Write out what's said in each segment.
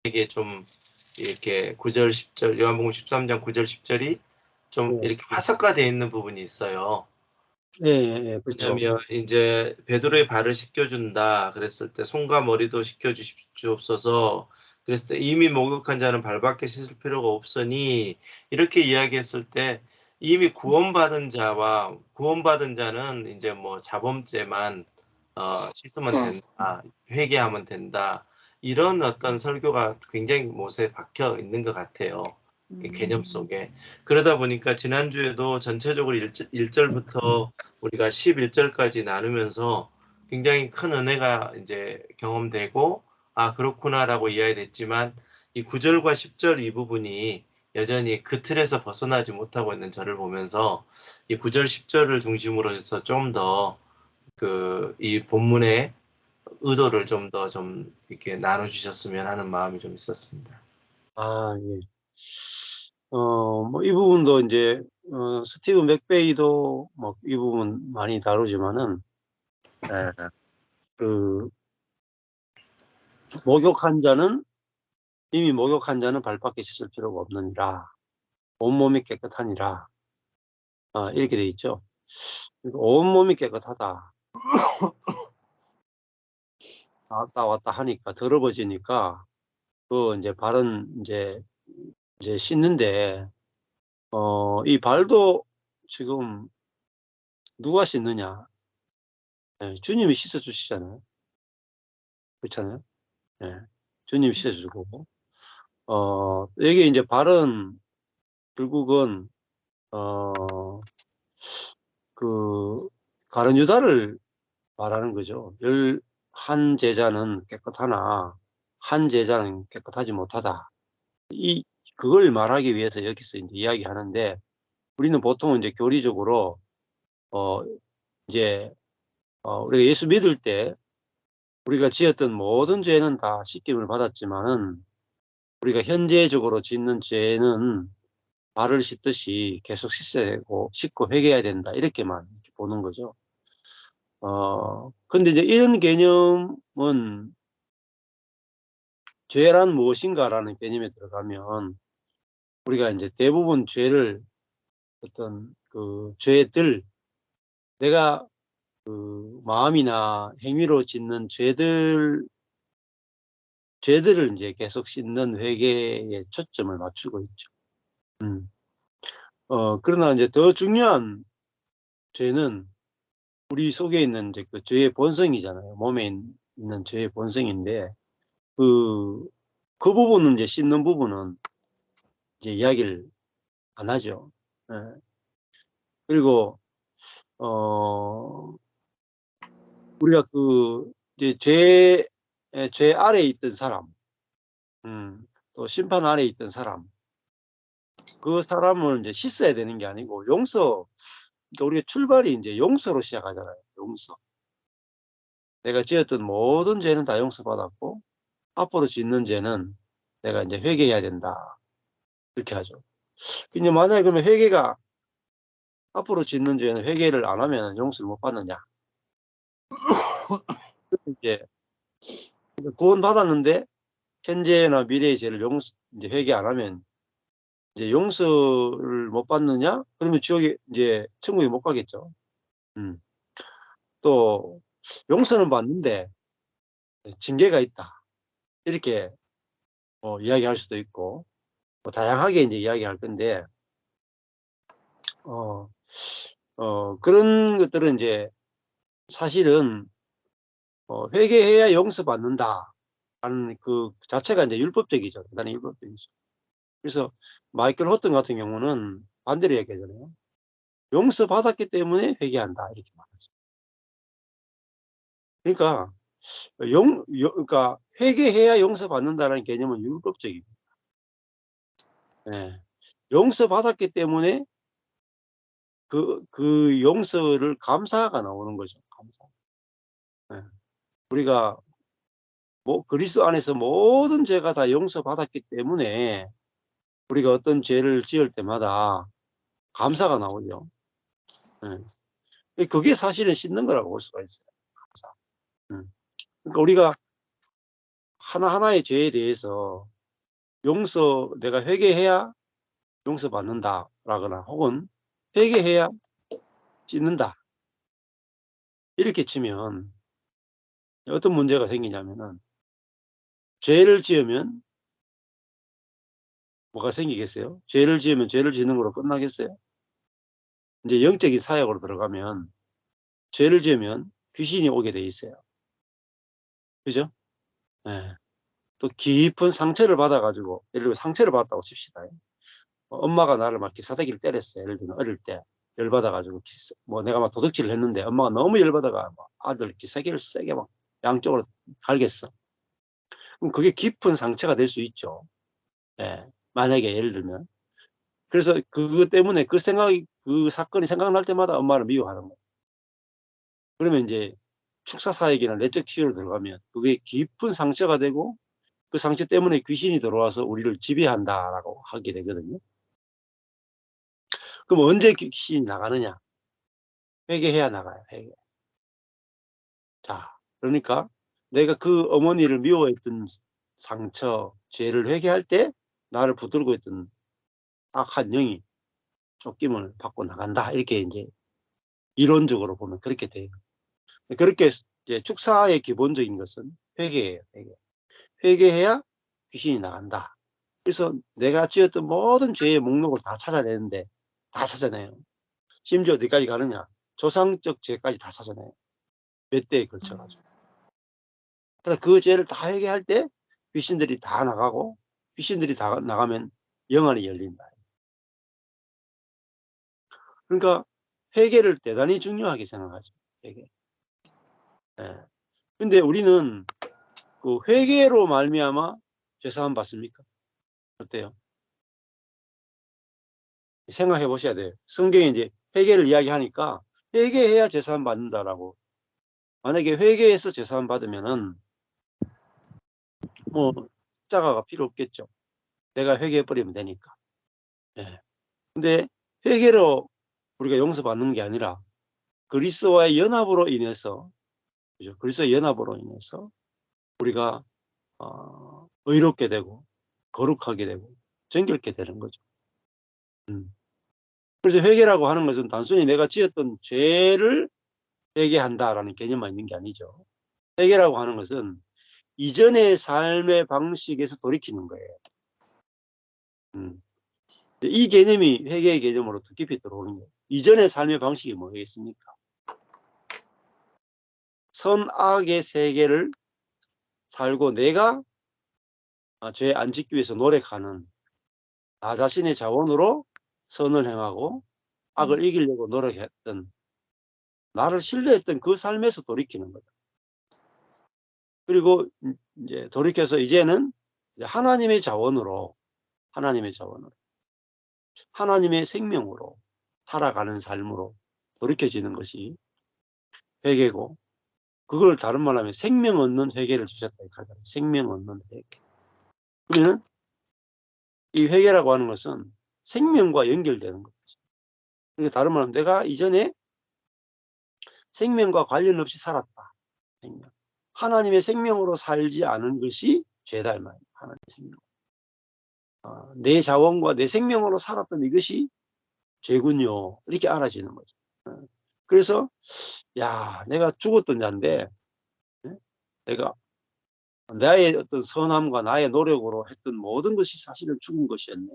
이게 좀 이렇게 9절 10절 요한복음 13장 9절 10절이 좀 이렇게 화석화되어 있는 부분이 있어요. 예, 예, 그렇죠. 왜냐하면 이제 베드로의 발을 씻겨준다 그랬을 때 손과 머리도 씻겨주시옵소서 그랬을 때 이미 목욕한 자는 발밖에 씻을 필요가 없으니 이렇게 이야기했을 때 이미 구원받은 자는 이제 뭐 자범죄만 씻으면 된다, 회개하면 된다 이런 어떤 설교가 굉장히 못에 박혀 있는 것 같아요. 이 개념 속에. 그러다 보니까 지난주에도 전체적으로 1절부터 우리가 11절까지 나누면서 굉장히 큰 은혜가 이제 경험되고 아 그렇구나라고 이해됐지만 이 9절과 10절 이 부분이 여전히 그 틀에서 벗어나지 못하고 있는 저를 보면서 이 9절 10절을 중심으로 해서 좀 더 그 이 본문의 의도를 좀 더 좀 이렇게 나눠주셨으면 하는 마음이 좀 있었습니다. 아, 예. 뭐 이 부분도 이제 스티브 맥베이도 뭐 이 부분 많이 다루지만은 그 이미 목욕한 자는 발밖에 씻을 필요가 없느니라 온몸이 깨끗하니라 이렇게 돼 있죠. 그러니까 온몸이 깨끗하다. 왔다 왔다 하니까 더러워지니까 그 이제 발은 이제 씻는데 이 발도 지금 누가 씻느냐? 예, 주님이 씻어 주시잖아요. 그렇잖아요. 예, 주님이 씻어 주고 여기 이제 발은 결국은 그 가룟 유다를 말하는 거죠. 한 제자는 깨끗하나 한 제자는 깨끗하지 못하다. 그걸 말하기 위해서 여기서 이제 이야기하는데 우리는 보통 이제 교리적으로 이제 우리가 예수 믿을 때 우리가 지었던 모든 죄는 다 씻김을 받았지만은 우리가 현재적으로 짓는 죄는 발을 씻듯이 계속 씻어야 되고 씻고 회개해야 된다 이렇게만 보는 거죠. 근데 이제 이런 개념은 죄란 무엇인가라는 개념에 들어가면 우리가 이제 대부분 죄를 어떤 그 죄들 내가 그 마음이나 행위로 짓는 죄들을 이제 계속 씻는 회개에 초점을 맞추고 있죠. 그러나 이제 더 중요한 죄는 우리 속에 있는 이제 그 죄의 본성이잖아요. 몸에 있는 죄의 본성인데 그 부분은 이제 씻는 부분은 이제 이야기를 안 하죠. 예. 그리고 우리가 그 이제 죄 아래에 있던 사람, 또 심판 아래에 있던 사람, 그 사람을 이제 씻어야 되는 게 아니고 그러니까 우리가 출발이 이제 용서로 시작하잖아요. 용서. 내가 지었던 모든 죄는 다 용서받았고 앞으로 짓는 죄는 내가 이제 회개해야 된다. 이렇게 하죠. 근데 만약에 그러면 앞으로 짓는 죄는 회개를 안 하면 용서를 못 받느냐? 이제 구원 받았는데 현재나 미래의 죄를 이제 회개 안 하면 이제 용서를 못 받느냐? 그러면 이제 천국에 못 가겠죠. 또 용서는 받는데 징계가 있다. 이렇게 이야기할 수도 있고 다양하게 이제 이야기할 건데 그런 것들은 이제 사실은 회개해야 용서받는다 하는 그 자체가 이제 율법적이죠. 대단히 율법적이죠. 그래서 마이클 호튼 같은 경우는 반대로 얘기하잖아요. 용서받았기 때문에 회개한다 이렇게 말하죠. 그러니까 그러니까 회개해야 용서받는다는 개념은 율법적입니다. 네. 용서받았기 때문에 그 용서를 감사가 나오는 거죠. 감사. 네. 우리가 그리스도 안에서 모든 죄가 다 용서받았기 때문에 우리가 어떤 죄를 지을 때마다 감사가 나오죠. 네. 그게 사실은 씻는 거라고 볼 수가 있어요. 감사. 그러니까 우리가 하나하나의 죄에 대해서 내가 회개해야 용서받는다라거나 혹은 회개해야 씻는다. 이렇게 치면 어떤 문제가 생기냐면은 죄를 지으면 뭐가 생기겠어요? 죄를 지으면 죄를 짓는 거로 끝나겠어요? 이제 영적인 사역으로 들어가면 죄를 지으면 귀신이 오게 돼 있어요. 그죠? 예. 또 깊은 상처를 받아가지고, 예를 들어 상처를 받았다고 칩시다. 엄마가 나를 막 기사대기를 때렸어요. 예를 들면 어릴 때 열받아가지고 내가 막 도둑질을 했는데 엄마가 너무 열받아가 막 아들 기사기를 세게 막 양쪽으로 갈겼어. 그럼 그게 깊은 상처가 될 수 있죠. 예. 만약에 예를 들면. 그래서 그것 때문에 그 사건이 생각날 때마다 엄마를 미워하는 거예요. 그러면 이제 축사사역이나 내적 치유로 들어가면 그게 깊은 상처가 되고 그 상처 때문에 귀신이 들어와서 우리를 지배한다라고 하게 되거든요. 그럼 언제 귀신이 나가느냐? 회개해야 나가요. 회개. 자, 그러니까 내가 그 어머니를 미워했던 상처, 죄를 회개할 때 나를 붙들고 있던 악한 영이 쫓김을 받고 나간다. 이렇게 이제 이론적으로 보면 그렇게 돼요. 그렇게 이제 축사의 기본적인 것은 회개예요. 회개. 회개해야 귀신이 나간다. 그래서 내가 지었던 모든 죄의 목록을 다 찾아내는데 다 찾아내요. 심지어 어디까지 가느냐? 조상적 죄까지 다 찾아내요. 몇 대에 걸쳐가지고. 그래서 그 죄를 다 회개할 때 귀신들이 다 나가고 귀신들이 다 나가면 영안이 열린다. 그러니까 회개를 대단히 중요하게 생각하죠. 회개. 예. 근데 우리는 그 회개로 말미암아 죄사함 받습니까? 어때요? 생각해 보셔야 돼요. 성경에 이제 회개를 이야기하니까 회개해야 죄사함 받는다라고. 만약에 회개해서 죄사함 받으면은 뭐 십자가가 필요 없겠죠. 내가 회개해 버리면 되니까. 예. 근데 회개로 우리가 용서받는 게 아니라 그리스도와의 연합으로 인해서, 그죠? 그리스도의 연합으로 인해서 우리가 의롭게 되고 거룩하게 되고 정결케 되는 거죠. 그래서 회개라고 하는 것은 단순히 내가 지었던 죄를 회개한다라는 개념만 있는 게 아니죠. 회개라고 하는 것은 이전의 삶의 방식에서 돌이키는 거예요. 이 개념이 회개의 개념으로 더 깊이 들어오는 거예요. 이전의 삶의 방식이 뭐겠습니까? 선악의 세계를 살고 내가 죄 안 짓기 위해서 노력하는 나 자신의 자원으로 선을 행하고 악을 이기려고 노력했던 나를 신뢰했던 그 삶에서 돌이키는 거죠. 그리고 이제 돌이켜서 이제는 하나님의 자원으로 하나님의 생명으로 살아가는 삶으로 돌이켜지는 것이 회개고, 그걸 다른 말로 하면 생명 얻는 회개를 주셨다. 생명 얻는 회개. 그러면 이 회개라고 하는 것은 생명과 연결되는 거죠. 그러니까 다른 말로 하면 내가 이전에 생명과 관련 없이 살았다. 생명. 하나님의 생명으로 살지 않은 것이 죄다 이 말이에요. 하나님의 생명. 내 자원과 내 생명으로 살았던 이것이 죄군요. 이렇게 알아지는 거죠. 그래서 내가 죽었던 자인데 내가 나의 어떤 선함과 나의 노력으로 했던 모든 것이 사실은 죽은 것이었네.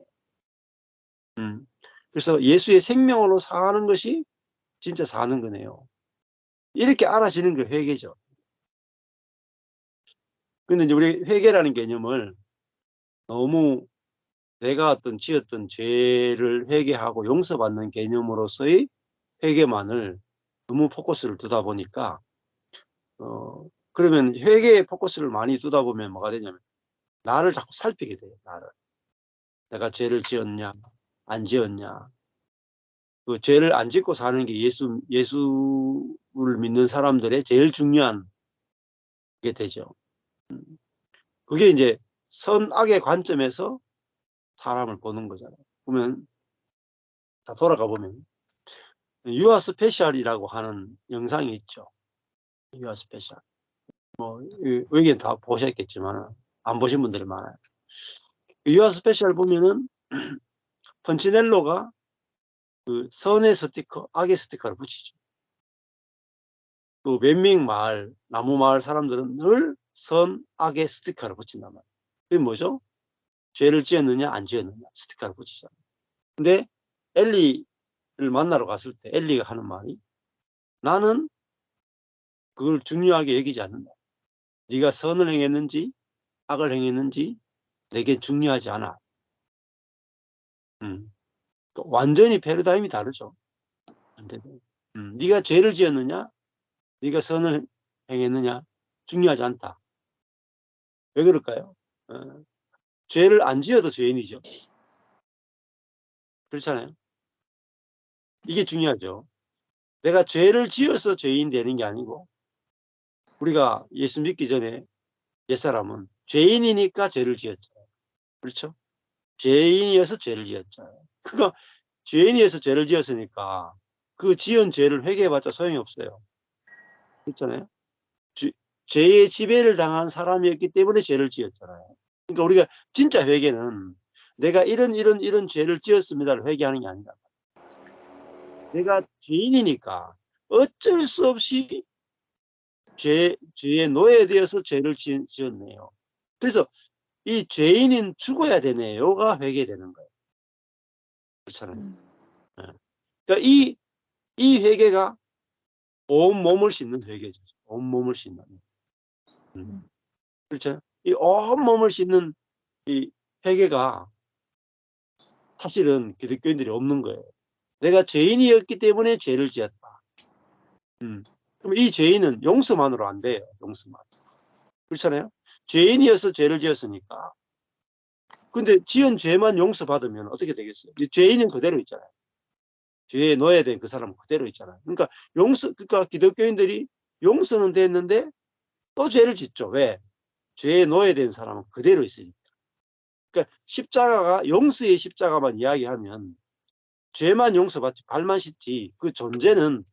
그래서 예수의 생명으로 사는 것이 진짜 사는 거네요. 이렇게 알아지는 게 회개죠. 근데 이제 우리 회개라는 개념을 너무 내가 어떤 지었던 죄를 회개하고 용서받는 개념으로서의 회개만을 너무 포커스를 두다 보니까 그러면 회개에 포커스를 많이 두다 보면 뭐가 되냐면 나를 자꾸 살피게 돼요. 나를. 내가 죄를 지었냐 안 지었냐. 그 죄를 안 짓고 사는 게 예수를 믿는 사람들의 제일 중요한 게 되죠. 그게 이제 선악의 관점에서 사람을 보는 거잖아요. 보면 다 돌아가 보면 유아 스페셜이라고 하는 영상이 있죠. 유아 스페셜. 뭐 여기 다 보셨겠지만 안 보신 분들이 많아요. 유아 스페셜 보면은 펀치넬로가 그 선의 스티커, 악의 스티커를 붙이죠. 그 웬밍 마을, 나무 마을 사람들은 늘 선, 악의 스티커를 붙인단 말이에요. 그게 뭐죠? 죄를 지었느냐, 안 지었느냐, 스티커를 붙이잖아요. 근데 엘리를 만나러 갔을 때 엘리가 하는 말이, 나는 그걸 중요하게 여기지 않는다. 네가 선을 행했는지 악을 행했는지 내게 중요하지 않아. 완전히 패러다임이 다르죠. 완전히. 네가 죄를 지었느냐, 네가 선을 행했느냐 중요하지 않다. 왜 그럴까요? 죄를 안 지어도 죄인이죠. 그렇잖아요. 이게 중요하죠. 내가 죄를 지어서 죄인 되는 게 아니고, 우리가 예수 믿기 전에 옛사람은 죄인이니까 죄를 지었잖아요. 그렇죠? 죄인이어서 죄를 지었잖아요. 그러니까 죄인이어서 죄를 지었으니까 그 지은 죄를 회개해봤자 소용이 없어요. 그렇잖아요. 죄의 지배를 당한 사람이었기 때문에 죄를 지었잖아요. 그러니까 우리가 진짜 회개는 내가 이런 죄를 지었습니다를 회개하는 게 아니다. 내가 죄인이니까 어쩔 수 없이 죄의 노예되어서 죄를 지었네요. 그래서 이 죄인은 죽어야 되네요가 회개되는 거예요. 그렇잖아요. 그러니까 이 회개가 온 몸을 씻는 회개죠. 온 몸을 씻는. 그렇죠. 이 온 몸을 씻는 이 회개가 사실은 기독교인들이 없는 거예요. 내가 죄인이었기 때문에 죄를 지었다. 그럼 이 죄인은 용서만으로 안 돼요. 용서만. 그렇잖아요. 죄인이어서 죄를 지었으니까. 근데 지은 죄만 용서받으면 어떻게 되겠어요? 죄인은 그대로 있잖아요. 죄에 넣어야 된 그 사람은 그대로 있잖아요. 그러니까 그러니까 기독교인들이 용서는 됐는데 또 죄를 짓죠. 왜? 죄에 넣어야 된 사람은 그대로 있으니까. 그러니까 십자가가 용서의 십자가만 이야기하면 죄만 용서받지 발만 씻지 그 존재는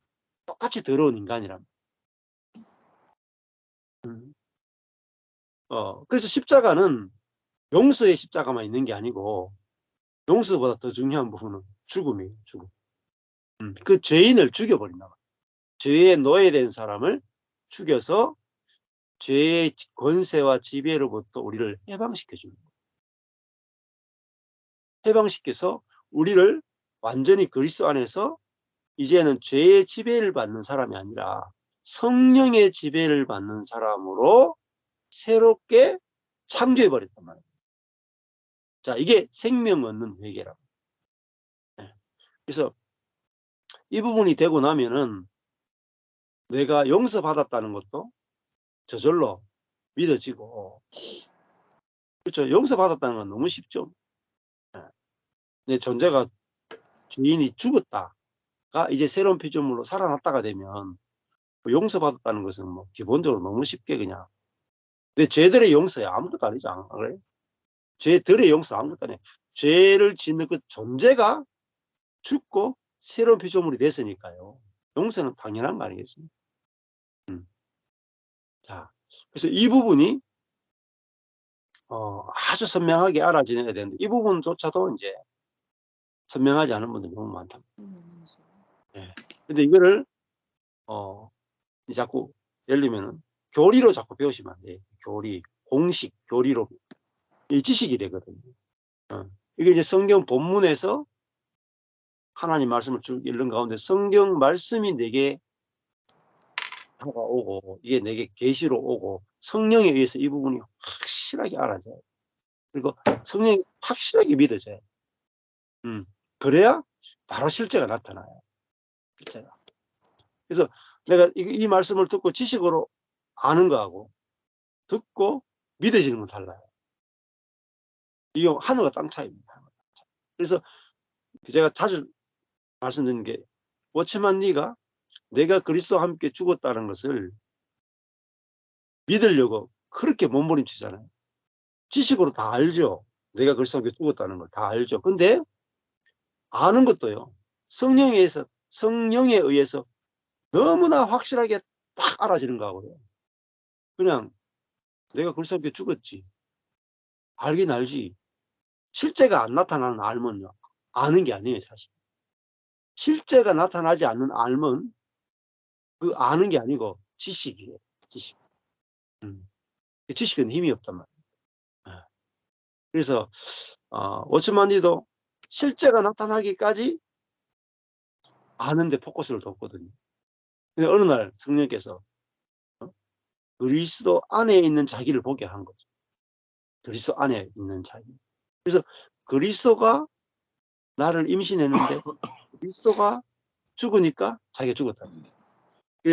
똑같이 더러운 인간이랍니다. 그래서 십자가는 용서의 십자가만 있는 게 아니고 용서보다 더 중요한 부분은 죽음이에요. 죽음. 그 죄인을 죽여버린다. 죄에 노예된 사람을 죽여서 죄의 권세와 지배로부터 우리를 해방시켜 주는 거예요. 해방시켜서 우리를 완전히 그리스도 안에서 이제는 죄의 지배를 받는 사람이 아니라 성령의 지배를 받는 사람으로 새롭게 창조해 버렸단 말이에요. 자, 이게 생명 얻는 회개라고. 그래서 이 부분이 되고 나면은 내가 용서받았다는 것도 저절로 믿어지고, 그렇죠. 용서받았다는 건 너무 쉽죠. 내 존재가 주인이 죽었다가 이제 새로운 피조물로 살아났다가 되면 용서받았다는 것은 뭐 기본적으로 너무 쉽게 그냥. 근데 죄들의 용서야 아무것도 아니지 않아 그래? 죄들의 용서 아무것도 아니야. 죄를 짓는 그 존재가 죽고 새로운 피조물이 됐으니까요. 용서는 당연한 거 아니겠습니까? 자, 그래서 이 부분이 아주 선명하게 알아지셔야 되는데 이 부분조차도 이제 선명하지 않은 분들이 너무 많다. 네. 근데 이거를 자꾸 예를 들면 교리로 자꾸 배우시면 안 돼요. 교리, 공식, 교리로 이 지식이 되거든요. 이게 이제 성경 본문에서 하나님 말씀을 쭉 읽는 가운데 성경 말씀이 내게 다가오고 이게 내게 계시로 오고 성령에 의해서 이 부분이 확실하게 알아져요. 그리고 성령이 확실하게 믿어져요. 그래야 바로 실제가 나타나요. 실제가. 그래서 내가 이 말씀을 듣고 지식으로 아는 거하고 듣고 믿어지는 건 달라요. 이게 하늘과 땅 차이입니다. 그래서 제가 자주 말씀드리는 게 워치만 니가 내가 그리스도와 함께 죽었다는 것을 믿으려고 그렇게 몸부림치잖아요. 지식으로 다 알죠. 내가 그리스도와 함께 죽었다는 걸 다 알죠. 근데 아는 것도요. 성령에 의해서 너무나 확실하게 딱 알아지는 거하고요. 그냥 내가 그리스도와 함께 죽었지. 알긴 알지. 실제가 안 나타나는 알면요, 아는 게 아니에요, 사실. 실제가 나타나지 않는 알면 그 아는 게 아니고 지식이에요, 지식. 지식은 힘이 없단 말이에요. 그래서 워치만니도 실제가 나타나기까지 아는데 포커스를 뒀거든요. 근데 어느 날 성령께서 그리스도 안에 있는 자기를 보게 한 거죠. 그리스도 안에 있는 자기. 그래서 그리스도가 나를 임신했는데 그리스도가 죽으니까 자기가 죽었다.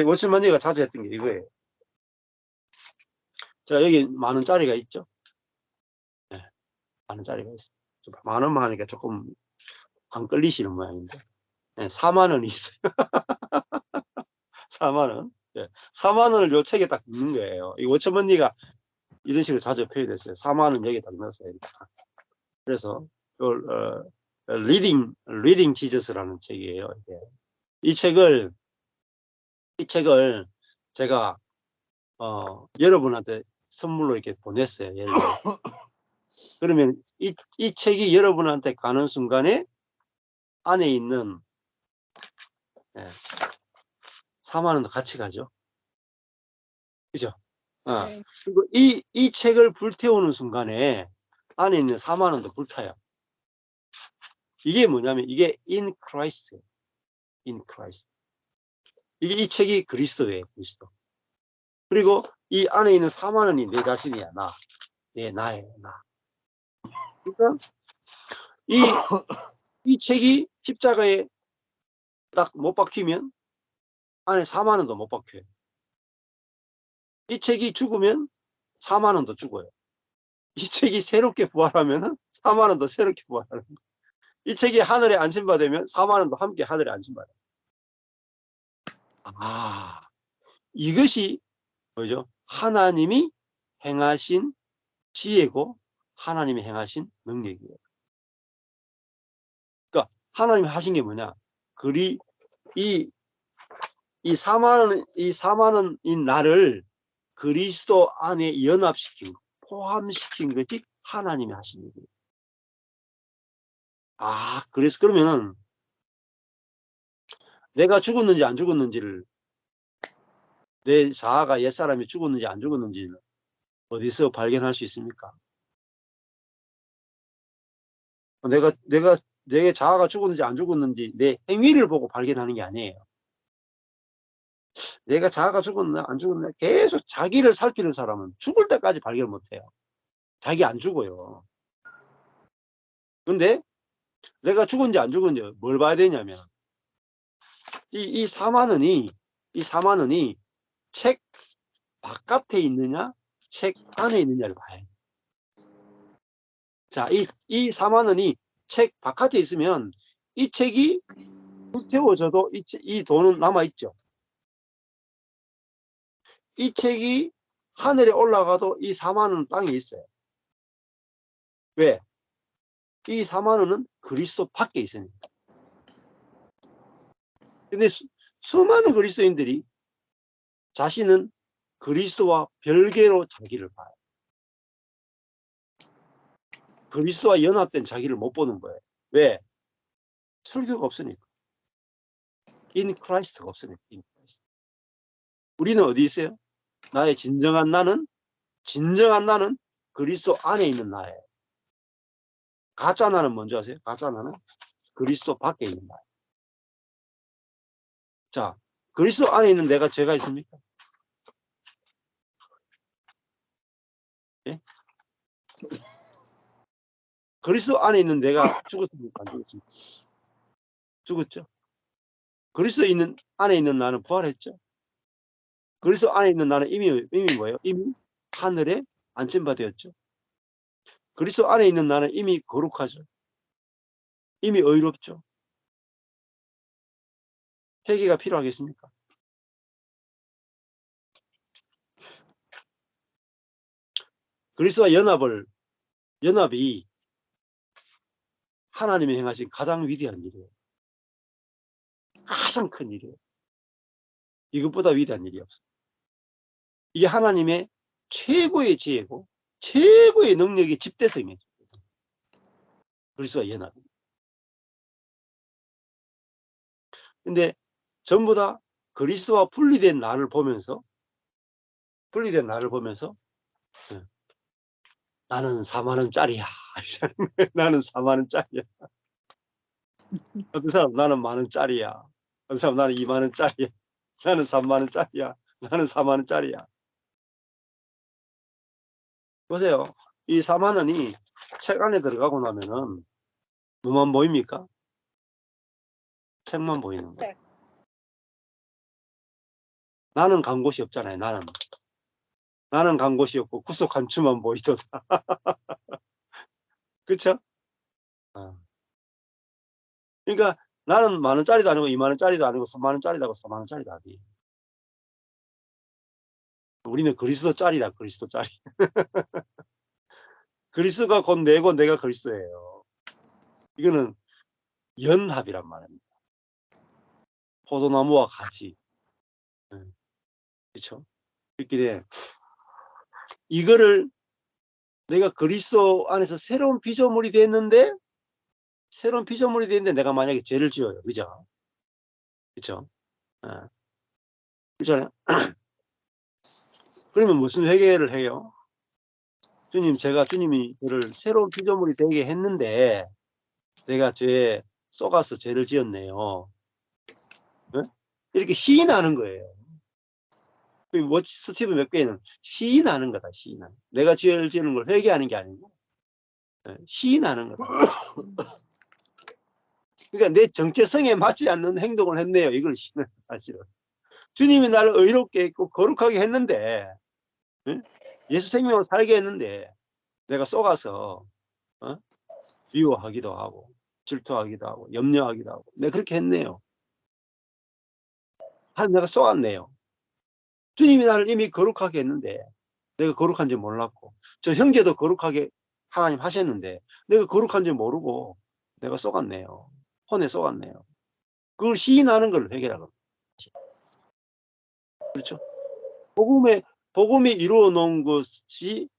워치만니가 자주 했던 게 이거예요. 자, 여기 10,000원짜리가 있죠. 네, 10,000원짜리가 있어요. 10,000원만 하니까 조금 안 끌리시는 모양인데, 네, 40,000원이 있어요. 40,000원. 네, 40,000원을 요 책에 딱 넣는 거예요. 이 워치만니가 이런 식으로 자주 표현됐어요. 40,000원 여기 딱 넣었어요. 그래서 리딩 지저스라는 책이에요. 이 책을 제가 여러분한테 선물로 이렇게 보냈어요. 예를 들어. 그러면 이 책이 여러분한테 가는 순간에 안에 있는 40,000원도 같이 가죠. 그죠? 네. 그리고 이 책을 불태우는 순간에 안에 있는 40,000원도 불타요. 이게 뭐냐면 이게 in Christ. 이게 이 책이 그리스도예요, 그리스도. 그리고 이 안에 있는 40,000원이 내 자신이야, 나예요, 나. 그러니까 이 책이 십자가에 딱 못 박히면 안에 40,000원도 못 박혀요. 이 책이 죽으면 40,000원도 죽어요. 이 책이 새롭게 부활하면 40,000원도 새롭게 부활하는 거예요. 이 책이 하늘에 안심받으면 40,000원도 함께 하늘에 안심받아요. 이것이 뭐죠? 하나님이 행하신 지혜고 하나님이 행하신 능력이에요. 그러니까 하나님이 하신 게 뭐냐? 이 40,000원인 나를 그리스도 안에 연합시킨 거, 포함시킨 것이 하나님이 하신 일이에요. 그래서 그러면은 내가 죽었는지 안 죽었는지를, 내 자아가 옛사람이 죽었는지 안 죽었는지를 어디서 발견할 수 있습니까? 내 자아가 죽었는지 안 죽었는지 내 행위를 보고 발견하는 게 아니에요. 내가 자아가 죽었나 안 죽었나 계속 자기를 살피는 사람은 죽을 때까지 발견을 못해요. 자기 안 죽어요. 근데 내가 죽은지 안 죽은지 뭘 봐야 되냐면 이 40,000원이 책 바깥에 있느냐 책 안에 있느냐를 봐야 해요. 자, 이 40,000원이 책 바깥에 있으면 이 책이 불태워져도 이 돈은 남아있죠. 이 책이 하늘에 올라가도 이 40,000원은 땅에 있어요. 왜? 이 40,000원은 그리스도 밖에 있으니까. 근데 수많은 그리스도인들이 자신은 그리스도와 별개로 자기를 봐요. 그리스도와 연합된 자기를 못 보는 거예요. 왜? 설교가 없으니까. in Christ가 없으니까. in Christ. 우리는 어디 있어요? 나의 진정한 나는 그리스도 안에 있는 나예요. 가짜 나는 뭔지 아세요? 가짜 나는 그리스도 밖에 있는 나예요. 자, 그리스도 안에 있는 내가 죄가 있습니까? 예? 그리스도 안에 있는 내가 죽었습니까? 안 죽었습니까? 죽었죠. 그리스도 안에 있는 나는 부활했죠. 그리스도 안에 있는 나는 이미 뭐예요? 이미 하늘에 안침받았죠. 그리스도 안에 있는 나는 이미 거룩하죠. 이미 의롭죠. 회개가 필요하겠습니까? 그리스도와 연합이 하나님이 행하신 가장 위대한 일이에요. 가장 큰 일이에요. 이것보다 위대한 일이 없어요. 이게 하나님의 최고의 지혜고 최고의 능력이 집대성이에요. 그리스도와 연합입니다. 근데 전부 다 그리스도와 분리된 나를 보면서 예, 나는 4만 원짜리야. 나는 4만 원짜리야. 어떤 사람 나는 만 원짜리야. 어떤 사람 나는 2만 원짜리야. 나는 3만 원짜리야. 나는 4만 원짜리야. 보세요. 이 4만 원이 책 안에 들어가고 나면은 뭐만 보입니까? 책만 보이는 거예요. 나는 간 곳이 없잖아요. 나는 간 곳이 없고 구속 한 추만 보이도다. 그렇죠? 그러니까 나는 만 원짜리도 아니고 2만 원짜리도 아니고 3만 원짜리도 아니고 4만 원짜리도 아니에요. 우리는 그리스도짜리다. 그리스도짜리. 그리스도가 곧 내고 내가 그리스도예요. 이거는 연합이란 말입니다. 포도나무와 같이. 그렇죠? 그렇게 이거를 내가 그리스도 안에서 새로운 피조물이 됐는데 내가 만약에 죄를 지어요. 그죠? 그렇죠? 그렇잖아요. 그러면 무슨 회개를 해요? 주님이 저를 새로운 피조물이 되게 했는데 내가 죄에 속아서 죄를 지었네요. 네? 이렇게 시인하는 거예요. 스티브 맥베이는 시인하는 거다. 시인하는. 내가 죄를 지는 걸 회개하는 게 아니고 시인하는 거다. 그러니까 내 정체성에 맞지 않는 행동을 했네요. 이걸 시인은 사실은. 주님이 나를 의롭게 했고 거룩하게 했는데 예수 생명을 살게 했는데 내가 속아서 미워하기도 하고 질투하기도 하고 염려하기도 하고 내가 그렇게 했네요. 내가 속았네요. 주님이 나를 이미 거룩하게 했는데 내가 거룩한 줄 몰랐고 저 형제도 거룩하게 하나님 하셨는데 내가 거룩한 줄 모르고 내가 속았네요. 혼에 속았네요. 그걸 시인하는 걸 회개라고 합니다. 그렇죠? 복음이 이루어 놓은 것이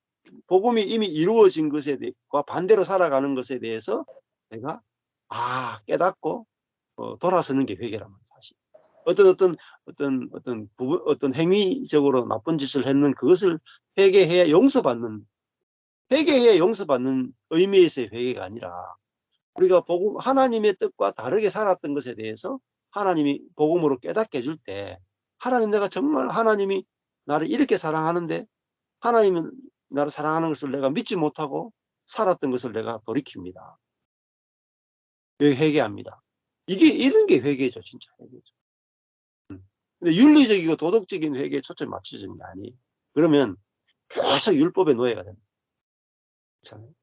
복음이 이미 이루어진 것에 대해서 반대로 살아가는 것에 대해서 내가 깨닫고 돌아서는 게 회개란 말이에요. 사실. 어떤 행위적으로 나쁜 짓을 했는 그것을 회개해야 용서받는 의미에서의 회개가 아니라 우리가 하나님의 뜻과 다르게 살았던 것에 대해서 하나님이 복음으로 깨닫게 해줄 때 내가 정말 하나님이 나를 이렇게 사랑하는데 하나님은 나를 사랑하는 것을 내가 믿지 못하고 살았던 것을 내가 돌이킵니다. 회개합니다. 이런 게 회개죠. 진짜 회개죠. 근데 윤리적이고 도덕적인 회개에 초점이 맞춰지는 게 아니에요. 그러면 계속 율법의 노예가 됩니다. 그렇잖아요.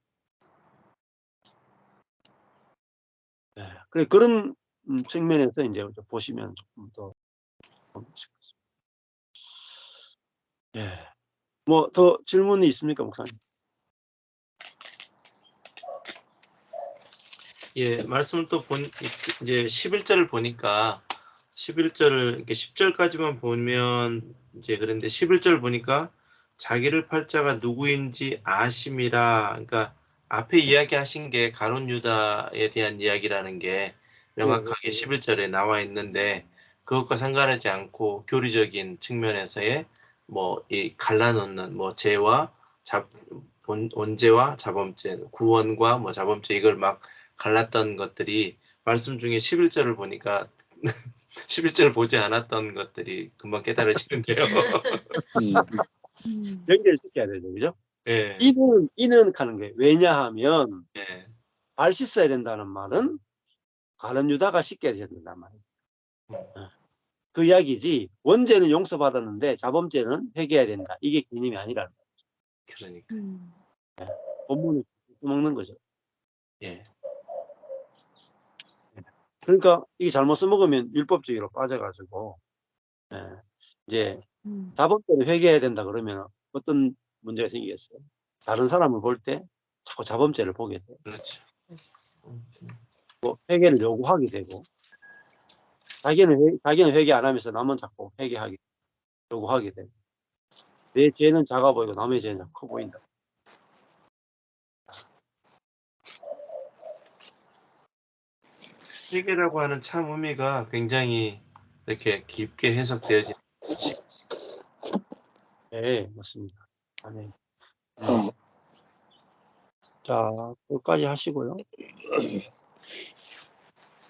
그래 그런 측면에서 이제 보시면 조금 더 뭐 더 질문이 있습니까, 목사님? 예, 말씀을 또 이제 11절을 보니까 11절을 이렇게 10절까지만 보면 이제 그런데 11절 보니까 자기를 팔자가 누구인지 아심이라. 그러니까 앞에 이야기하신 게 가룟 유다에 대한 이야기라는 게 명확하게 11절에 나와 있는데 그것과 상관하지 않고 교리적인 측면에서의 뭐 이 갈라놓는 뭐 죄와 원죄와 자범죄, 구원과 뭐 자범죄 이걸 막 갈랐던 것들이 말씀 중에 11절을 보니까 11절 보지 않았던 것들이 금방 깨달아지는데요. 연결시켜야 되죠. 그죠? 예. 이는 가는 거예요. 왜냐하면 예. 발 씻어야 된다는 말은 가룟 유다가 씻게 해야 된단 말이에요. 그 이야기지 원죄는 용서받았는데 자범죄는 회개해야 된다. 이게 개념이 아니라는 거예요. 그러니까. 본문을 먹는 거죠. 예. 그러니까 이게 잘못 써먹으면 율법주의로 빠져가지고 이제 자범죄를 회개해야 된다 그러면 어떤 문제가 생기겠어요? 다른 사람을 볼 때 자꾸 자범죄를 보게 돼요. 그렇죠. 뭐 회개를 요구하게 되고 자기는 회개 안 하면서 남은 자꾸 회개하게 요구하게 되고 내 죄는 작아 보이고 남의 죄는 커 보인다. 회개라고 하는 참 의미가 굉장히 이렇게 깊게 해석되어진 네, 맞습니다. 아멘. 자, 끝까지 하시고요.